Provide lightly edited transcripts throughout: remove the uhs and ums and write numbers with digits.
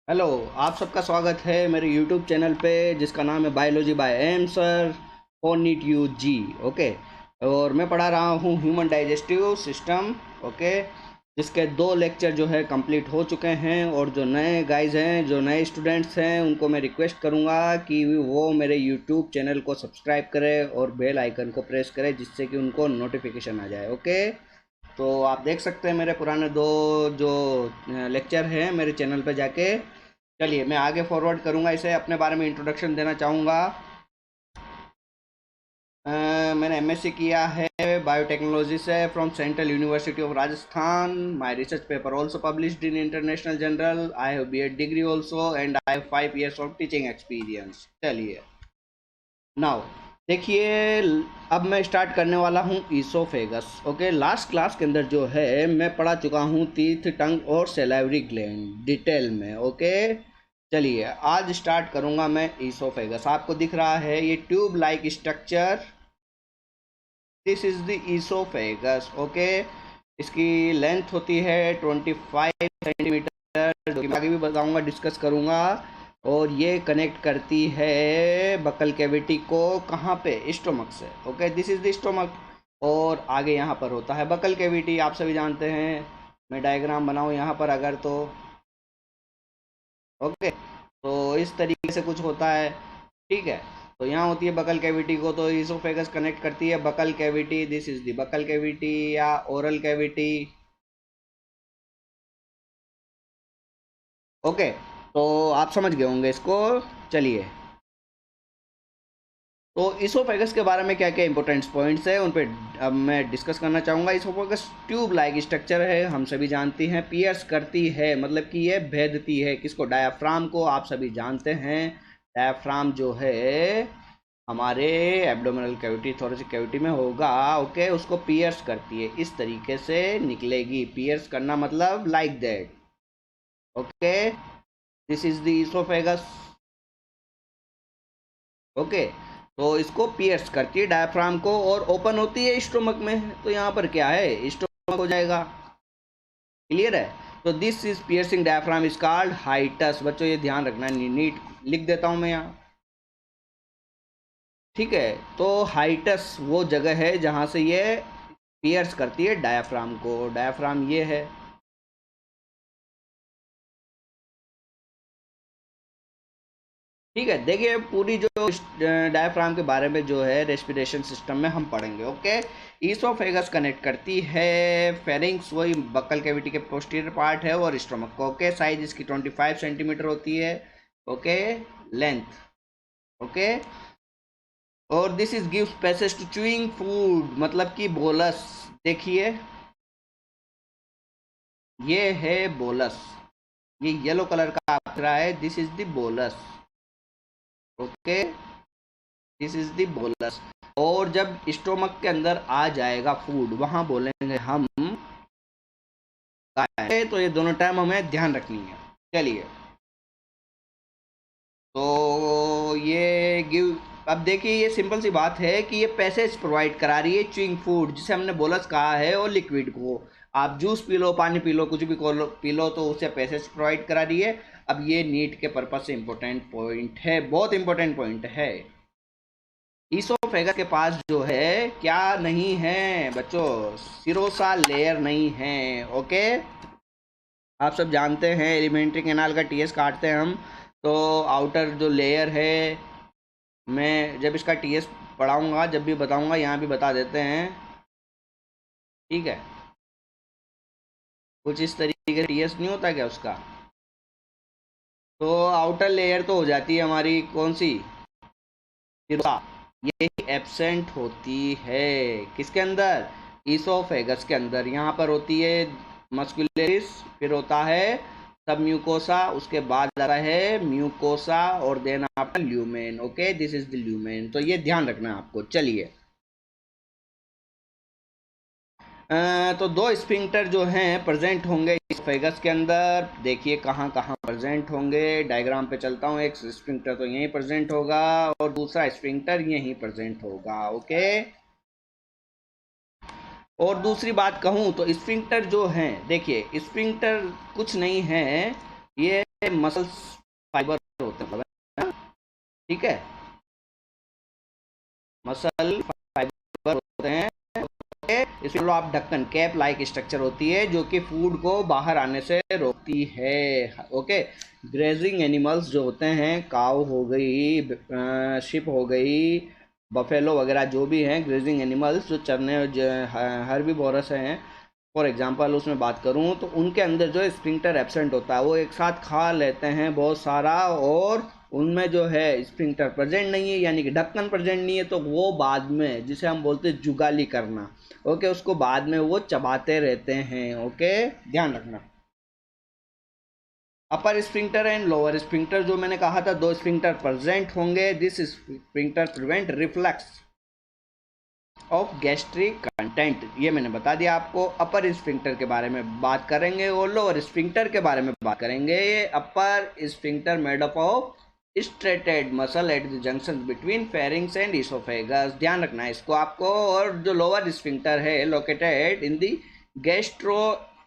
Hello. आप सबका स्वागत है मेरे यूट्यूब चैनल पे जिसका नाम है biology by M sir for NEET U G. Okay. और मैं पढ़ा रहा हूँ ह्यूमन डाइजेस्टिव सिस्टम। ओके। जिसके 2 लेक्चर जो है कंप्लीट हो चुके हैं और जो नए गाइज हैं, जो नए स्टूडेंट्स हैं, उनको मैं रिक्वेस्ट करूँगा कि वो मेरे यूट्यूब चैनल को सब्सक्राइब करें और बेल आइकन को प्रेस करें जिससे कि उनको नोटिफिकेशन आ जाए। ओके। तो आप देख सकते हैं मेरे पुराने 2 जो लेक्चर हैं मेरे चैनल पे जाके। चलिए मैं आगे फॉरवर्ड करूंगा इसे। अपने बारे में इंट्रोडक्शन देना चाहूँगा। मैंने एमएससी किया है बायोटेक्नोलॉजी से from central university of Rajasthan. My research paper also published in international journal. I have B Ed degree also and I have 5 years of teaching experience. चलिए नाउ देखिए, अब मैं स्टार्ट करने वाला हूँ ईसोफेगस। ओके। लास्ट क्लास के अंदर जो है मैं पढ़ा चुका हूँ टीथ, टंग और सेलाइवरी ग्लैंड डिटेल में। ओके। चलिए आज स्टार्ट करूंगा मैं ईसोफेगस। आपको दिख रहा है ये tube like structure, this is the oesophagus. Okay. इसकी लेंथ होती है 25 सेंटीमीटर, जो कि मैं आगे भी बताऊंगा, डिस्कस करूंगा। और ये कनेक्ट करती है बकल कैविटी को कहाँ पे, स्टोमक से। Okay, this is the stomach. और आगे यहाँ पर होता है बकल कैविटी, आप सभी जानते हैं। मैं डायग्राम बनाऊँ यहाँ पर अगर तो। ओके। तो इस तरीके से कुछ होता है। ठीक है। तो यहाँ होती है बकल कैविटी को, तो इसोफेगस कनेक्ट करती है buccal cavity, this is the buccal cavity या ओरल कैविटी। ओके। तो आप समझ गए होंगे इसको। चलिए, तो इसोफेगस के बारे में क्या क्या इंपॉर्टेंट पॉइंट्स है उन पे अब मैं डिस्कस करना चाहूँगा। इसोफेगस ट्यूब लाइक स्ट्रक्चर है, हम सभी जानते हैं। पियर्स करती है मतलब कि ये भेदती है किसको, डायाफ्राम को। आप सभी जानते हैं डायाफ्राम जो है हमारे एब्डोमिनल कैविटी, थोरेसिक कैविटी में होगा। ओके। उसको पियर्स करती है, इस तरीके से निकलेगी। पियर्स करना मतलब like that. Okay. This is the oesophagus. Okay. तो इसको पियर्स करती है डायफ्राम को और ओपन होती है स्टोमक में। तो यहाँ पर क्या है, स्टोमक हो जाएगा। क्लियर है। तो this is piercing diaphragm is called hiatus. बच्चों ये ध्यान रखना, नीट लिख देता हूँ मैं यहाँ। ठीक है। तो हाइटस वो जगह है जहाँ से ये पियर्स करती है डायफ्राम को। डायफ्राम ये है। ठीक है। देखिए पूरी जो डायफ्राम के बारे में जो है रेस्पिरेशन सिस्टम में हम पढ़ेंगे। ओके। ईसोफेगस कनेक्ट करती है फेरिंग्स, वही बक्कल कैविटी के पोस्टीरियर पार्ट है, और स्टोमक को। ओके। साइज इसकी 25 सेंटीमीटर होती है। ओके। लेंथ। ओके। और this is gives passage to chewing food, मतलब कि बोलस। देखिए ये है बोलस, ये येलो कलर का दिख रहा है, this is the bolus. Okay. This is the bolus. और जब स्टोमक के अंदर आ जाएगा फूड, वहां बोलेंगे हम तो ये दोनों टाइम हमें ध्यान रखनी है। चलिए, तो ये गिव, अब देखिए ये सिंपल सी बात है कि ये पैसेज प्रोवाइड करा रही है च्यूइंग फूड, जिसे हमने बोलस कहा है, और लिक्विड को। आप जूस पी लो, पानी पी लो, कुछ भी पी लो, तो उसे पैसेज प्रोवाइड करा रही है। अब ये नीट के पर्पज से इंपॉर्टेंट पॉइंट है, बहुत इंपॉर्टेंट पॉइंट है। ईसोफेगस के पास जो है क्या नहीं है बच्चों, सिरोसा लेयर नहीं है। ओके। आप सब जानते हैं एलिमेंट्री कैनाल का टीएस काटते हैं हम, तो आउटर जो लेयर है, मैं जब इसका टीएस पढ़ाऊंगा, जब भी बताऊंगा, यहाँ भी बता देते हैं। ठीक है। कुछ इस तरीके से टीएस नहीं होता क्या उसका। तो आउटर लेयर तो हो जाती है हमारी कौन सी, सिरोसा। ये एब्सेंट होती है किसके अंदर, ईसोफेगस के अंदर। यहाँ पर होती है मस्कुलरिस, फिर होता है सब म्यूकोसा, उसके बाद आता है म्यूकोसा, और देन आपका lumen. Okay. This is the lumen. तो ये ध्यान रखना है आपको। चलिए, तो 2 स्फिंक्टर जो हैं प्रेजेंट होंगे इसोफेगस के अंदर। देखिए कहाँ कहाँ प्रेजेंट होंगे, डायग्राम पे चलता हूँ। एक स्फिंक्टर तो यहीं प्रेजेंट होगा और दूसरा स्फिंक्टर यहीं प्रेजेंट होगा। ओके। और दूसरी बात कहूँ तो स्फिंक्टर जो हैं, देखिए स्फिंक्टर कुछ नहीं है, ये मसल्स फाइबर होते हैं, ठीक है, मसल फाइबर होते हैं। इसमें लो आप ढक्कन कैप लाइक स्ट्रक्चर होती है जो कि फूड को बाहर आने से रोकती है। ओके, ग्रेजिंग एनिमल्स जो होते हैं, काऊ हो गई, शिप हो गई, बफेलो वगैरह जो भी हैं ग्रेजिंग एनिमल्स जो चरने हर्बीवोरस हैं, फॉर एग्जांपल उसमें बात करूं तो उनके अंदर जो स्फिंक्टर एब्सेंट होता है, वो एक साथ खा लेते हैं बहुत सारा, और उनमें जो है स्फिंक्टर प्रेजेंट नहीं है, यानी कि ढक्कन प्रेजेंट नहीं है, तो वो बाद में, जिसे हम बोलते हैं जुगाली करना, ओके, उसको बाद में वो चबाते रहते हैं। ओके, ध्यान रखना। अपर स्फिंक्टर एंड लोअर स्फिंक्टर, जो मैंने कहा था दो स्फिंक्टर प्रेजेंट होंगे। This sphincter prevent reflux of gastric content, ये मैंने बता दिया आपको। अपर स्फिंक्टर के बारे में बात करेंगे और लोअर स्फिंक्टर के बारे में बात करेंगे। Upper sphincter made up of striated muscle at the junction between pharynx and oesophagus, ध्यान रखना है इसको आपको। और जो लोअर स्फिंक्टर है located in the gastro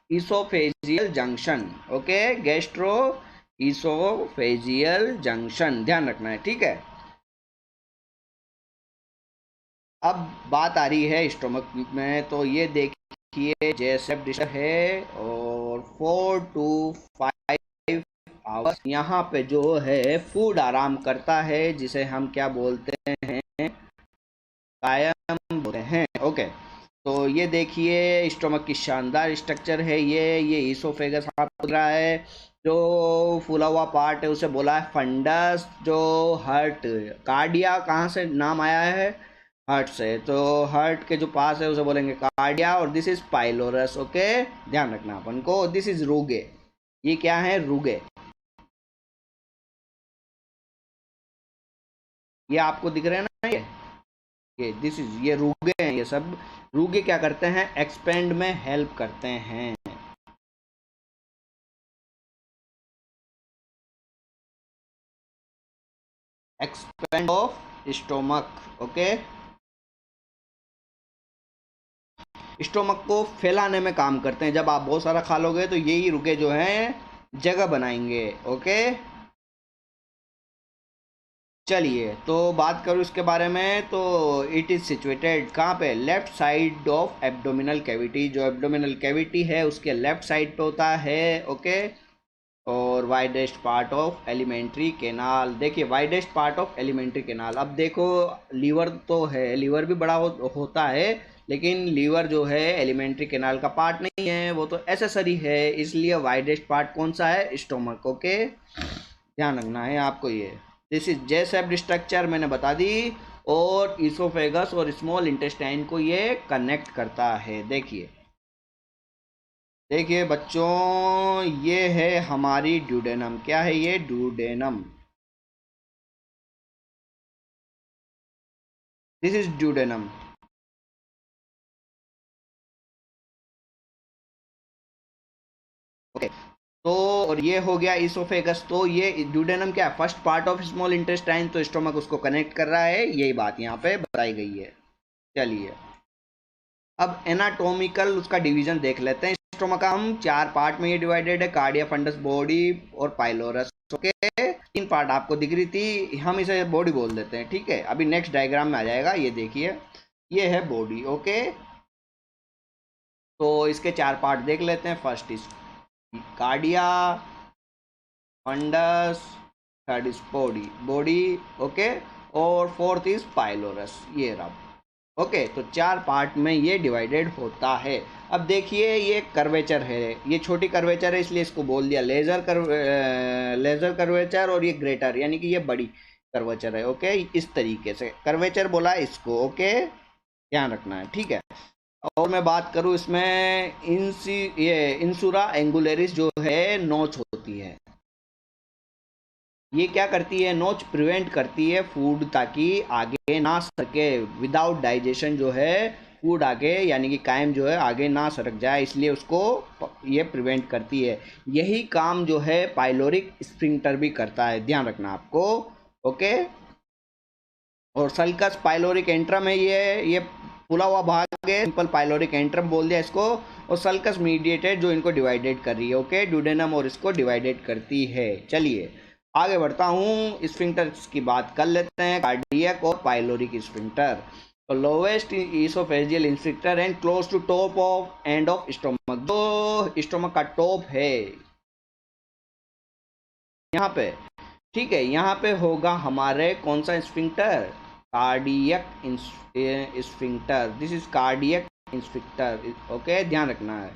oesophageal junction, okay, gastro oesophageal junction, ध्यान रखना है, ठीक है। अब बात आ रही है स्टोमक में, तो ये देखिए जेसेफ डिशर है और 4 to 5 आवर्स यहाँ पे जो है फूड आराम करता है, जिसे हम क्या बोलते हैं, कायम बोलते हैं। ओके, तो ये देखिए स्टोमक की शानदार स्ट्रक्चर है। ये ईसोफेगस आपको दिख रहा है, जो फूला हुआ पार्ट है उसे बोला है फंडस। जो हार्ट, कार्डिया कहाँ से नाम आया है, हार्ट से, तो हार्ट के जो पास है उसे बोलेंगे कार्डिया। और दिस इज पाइलोरस, ओके, ध्यान रखना अपन को। दिस इज रूगे, ये क्या है, रूगे, ये आपको दिख रहे हैं ना, ये दिस इज, ये रूगे हैं, ये सब रूगे क्या करते हैं, एक्सपेंड में हेल्प करते हैं। Expand of stomach, okay, stomach को फैलाने में काम करते हैं। जब आप बहुत सारा खा लोगे तो यही रुके जो हैं जगह बनाएंगे। ओके, चलिए तो बात करूँ इसके बारे में, तो इट इज़ सिचुएटेड कहाँ पे, left side of abdominal cavity. जो एब्डोमिनल कैविटी है उसके लेफ्ट साइड पे होता है। ओके, और widest part of alimentary canal, देखिए widest part of alimentary canal. अब देखो लीवर तो है, लीवर भी बड़ा होता है, लेकिन लीवर जो है एलिमेंट्री केनाल का पार्ट नहीं है, वो तो एसेसरी है, इसलिए वाइडेस्ट पार्ट कौन सा है, स्टोमक। ओके, ध्यान रखना है आपको ये। This is J shaped structure मैंने बता दी, और इसोफेगस और स्मॉल इंटेस्टाइन को ये कनेक्ट करता है। देखिए देखिए बच्चों, ये है हमारी ड्यूडेनम। क्या है ये, duodenum, this is duodenum. Okay, तो और ये हो गया इसोफेगस। तो ये ड्यूडेनम क्या है, first part of small intestine, तो स्टोमक उसको कनेक्ट कर रहा है, यही बात यहाँ पे बताई गई है। चलिए अब एनाटॉमिकल उसका डिवीजन देख लेते हैं। स्टोमक का हम चार पार्ट में ये डिवाइडेड है, कार्डिया, फंडस, बॉडी और पाइलोरस। ओके, तीन पार्ट आपको दिख रही थी, हम इसे बॉडी बोल देते हैं, ठीक है। अभी नेक्स्ट डायग्राम में आ जाएगा, ये देखिए ये है बॉडी। ओके, तो इसके चार पार्ट देख लेते हैं। First is cardia, fundus, third is body, okay, और फोर्थ इज पाइलोरस, ये रहा। ओके, तो चार पार्ट में ये डिवाइडेड होता है। अब देखिए ये कर्वेचर है, ये छोटी कर्वेचर है इसलिए इसको बोल दिया लेजर कर्वेचर, और ये ग्रेटर यानी कि ये बड़ी कर्वेचर है। ओके, इस तरीके से कर्वेचर बोला इसको। ओके, ध्यान रखना है, ठीक है। और मैं बात करूँ इसमें ये इंसुरा एंगुलरिस जो है नोच होती है, ये क्या करती है, नोच प्रिवेंट करती है फूड ताकि आगे ना सके, विदाउट डाइजेशन जो है फूड आगे यानी कि कायम जो है आगे ना सरक जाए, इसलिए उसको ये प्रिवेंट करती है। यही काम जो है पाइलोरिक स्फिंक्टर भी करता है, ध्यान रखना आपको। ओके, और सल्कस पाइलोरिक एंट्रम है, ये फूला हुआ भाग है, सिंपल पाइलोरिक एंट्रम बोल दिया इसको। और सल्कस मीडिएटेड जो इनको डिवाइडेड कर रही है, ओके, ड्यूडेनम और इसको डिवाइडेड करती है। चलिए आगे बढ़ता हूँ, स्फिंक्टर्स की बात कर लेते हैं, कार्डियक और पाइलोरिक स्फिंक्टर। तो lowest oesophageal sphincter and close to top of end of stomach, जो स्टोमक का टॉप है यहाँ पे, ठीक है, यहाँ पे होगा हमारे कौन सा sphincter, cardiac sphincter, this is cardiac sphincter, okay, ध्यान रखना है,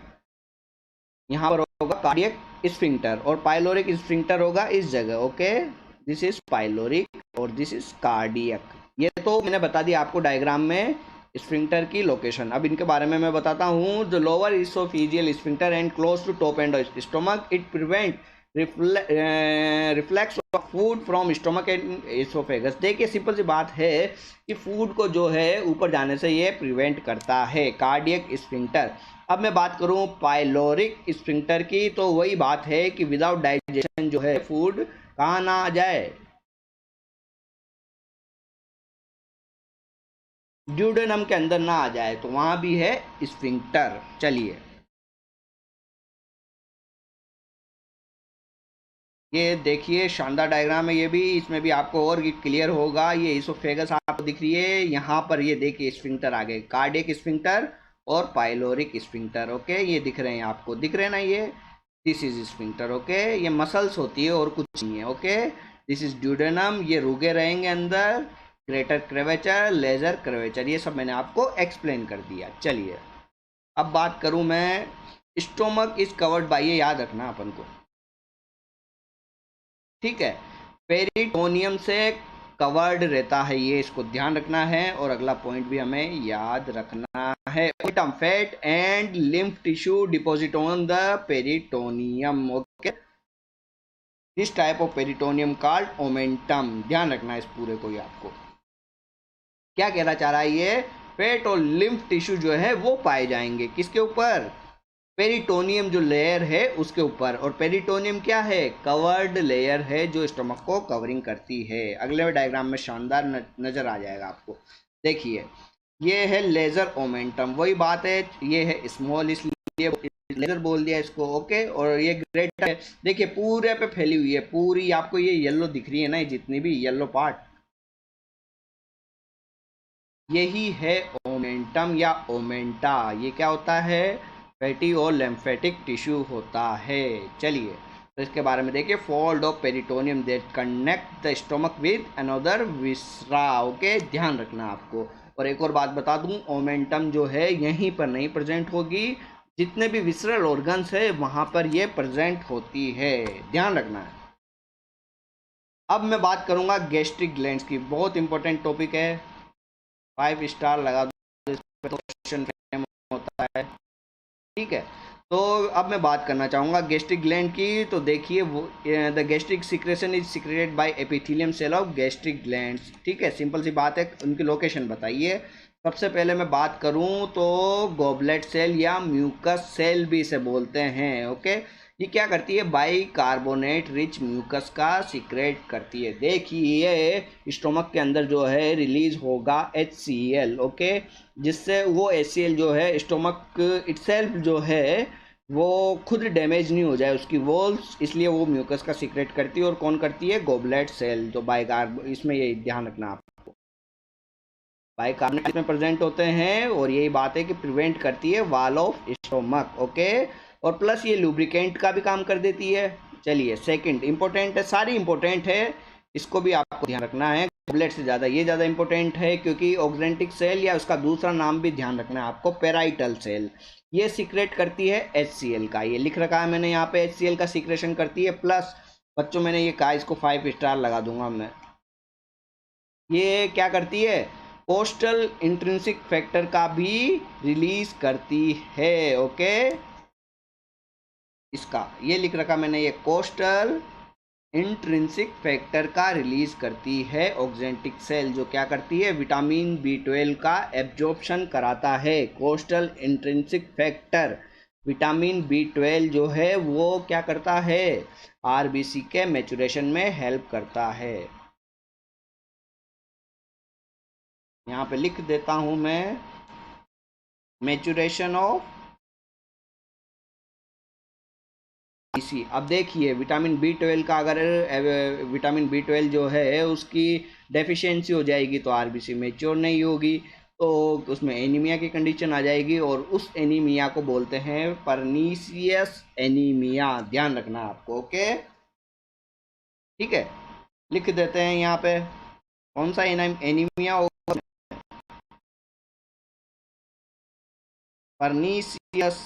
यहाँ पर होगा कार्डियक स्फिंक्टर और पाइलोरिक स्फिंक्टर होगा इस जगह, ओके, दिस इज पाइलोरिक और दिस इज कार्डियक। ये तो मैंने बता दिया आपको डायग्राम में स्फिंक्टर की लोकेशन। अब इनके बारे में मैं बताता हूँ। The lower oesophageal sphincter and close to top and stomach, it prevent reflex of food from stomach and oesophagus. देखिए सिंपल सी बात है कि फूड को जो है ऊपर जाने से ये प्रिवेंट करता है, कार्डियक स्फिंक्टर। अब मैं बात करूं पाइलोरिक स्फिंक्टर की, तो वही बात है कि विदाउट डाइजेशन जो है फूड कहाँ ना आ जाए, ड्यूडेनम के अंदर ना आ जाए, तो वहां भी है स्फिंक्टर। चलिए ये देखिए शानदार डायग्राम है ये भी, इसमें भी आपको और क्लियर होगा। ये इसोफेगस आपको दिख रही है, यहाँ पर ये देखिए स्फिंक्टर आ गए, कार्डियक स्फिंक्टर और पाइलोरिक स्फिंक्टर, ओके, ये दिख रहे हैं आपको, दिख रहे हैं ना, ये दिस इज स्फिंक्टर, ओके, ये मसल्स होती है और कुछ नहीं है, ओके, दिस इज ड्यूडेनम, ये रुके रहेंगे अंदर, ग्रेटर क्रेवेचर, लेजर क्रेवेचर, ये सब मैंने आपको एक्सप्लेन कर दिया। चलिए अब बात करूं मैं, स्टोमक इज कवर्ड बाय, ये याद रखना अपन को, ठीक है, पेरिटोनियम से कवर्ड रहता है ये, इसको ध्यान रखना है। और अगला पॉइंट भी हमें याद रखना है, fat and lymph tissue deposit on the peritoneum, okay, this type of peritoneum called omentum. ध्यान रखना है इस पूरे को ही आपको। क्या कहना चाह रहा है ये, फैट और लिम्फ टिश्यू जो है वो पाए जाएंगे किसके ऊपर, पेरिटोनियम जो लेयर है उसके ऊपर। और पेरिटोनियम क्या है, कवर्ड लेयर है जो स्टमक को कवरिंग करती है। अगले डायग्राम में शानदार नजर आ जाएगा आपको। देखिए ये है लेजर ओमेंटम, वही बात है, ये है स्मॉल इसलिए लेजर बोल दिया इसको, ओके, और ये ग्रेटर है, देखिए पूरे पे फैली हुई है पूरी, आपको ये येलो दिख रही है ना, जितनी भी येलो पार्ट, यही है ओमेंटम या ओमेंटा। ये क्या होता है, फैटी और लेम्फेटिक टिश्यू होता है। चलिए तो इसके बारे में देखिए, fold of peritoneum that connect the stomach with another viscera, okay, ध्यान रखना आपको। और एक और बात बता दूं, ओमेंटम जो है यहीं पर नहीं प्रेजेंट होगी, जितने भी विसरल ऑर्गन्स है वहां पर ये प्रेजेंट होती है, ध्यान रखना है। अब मैं बात करूंगा गैस्ट्रिक ग्लैंड्स की, बहुत इंपॉर्टेंट टॉपिक है, 5 स्टार लगा दो, इस पे तो क्वेश्चन होता है, ठीक है। तो अब मैं बात करना चाहूँगा गैस्ट्रिक ग्लैंड की। तो देखिए वो the gastric secretion is secreted by epithelium cell of gastric glands, ठीक है, सिंपल सी बात है, उनकी लोकेशन बताइए। सबसे पहले मैं बात करूं तो गॉबलेट सेल या म्यूकस सेल भी इसे बोलते हैं, ओके, ये क्या करती है, बाई कार्बोनेट रिच म्यूकस का सीक्रेट करती है। देखिए स्टोमक के अंदर जो है रिलीज होगा HCl, ओके, जिससे वो HCl जो है स्टोमक इटसेल्फ जो है वो खुद डैमेज नहीं हो जाए उसकी वॉल्स, इसलिए वो म्यूकस का सीक्रेट करती है। और कौन करती है, गॉबलेट सेल, जो बाई कार्ब, इसमें ये ध्यान रखना आपको, बाई कार्बोनेट में प्रेजेंट होते हैं, और यही बात है कि प्रिवेंट करती है वॉल ऑफ स्टोमक, ओके, और प्लस ये लुब्रिकेंट का भी काम कर देती है। चलिए सेकंड इंपॉर्टेंट है, सारी इंपॉर्टेंट है, इसको भी आपको ध्यान रखना है, गॉबलेट से ज़्यादा ये ज़्यादा इंपॉर्टेंट है, क्योंकि ऑक्जेंटिक सेल या उसका दूसरा नाम भी ध्यान रखना है आपको, पेराइटल सेल, ये सीक्रेट करती है HCl का, ये लिख रखा है मैंने यहाँ पे, HCl का सीक्रेशन करती है। प्लस बच्चों मैंने ये कहा, इसको 5 स्टार लगा दूंगा मैं, ये क्या करती है, कोस्टल इंट्रिंसिक फैक्टर का भी रिलीज करती है, ओके, इसका ये लिख रखा मैंने, ये कोस्टल इंट्रिंसिक फैक्टर का रिलीज करती है ऑक्जेंटिक सेल, जो क्या करती है, विटामिन B12 का एब्जॉर्प्शन कराता है। Coastal intrinsic factor vitamin B12 जो है वो क्या करता है, RBC के मैचुरेशन में हेल्प करता है। यहाँ पे लिख देता हूँ मैं, मैचुरेशन ऑफ इसी अब देखिए विटामिन बी 12 का अगर विटामिन बी 12 जो है उसकी डेफिशिएंसी हो जाएगी तो आरबीसी मेच्योर नहीं होगी, तो उसमें एनीमिया की कंडीशन आ जाएगी, और उस एनीमिया को बोलते हैं परनीसियस एनीमिया। ध्यान रखना आपको। ओके, ठीक है, लिख देते हैं यहाँ पे कौन सा एनीमिया होगा, परनीसियस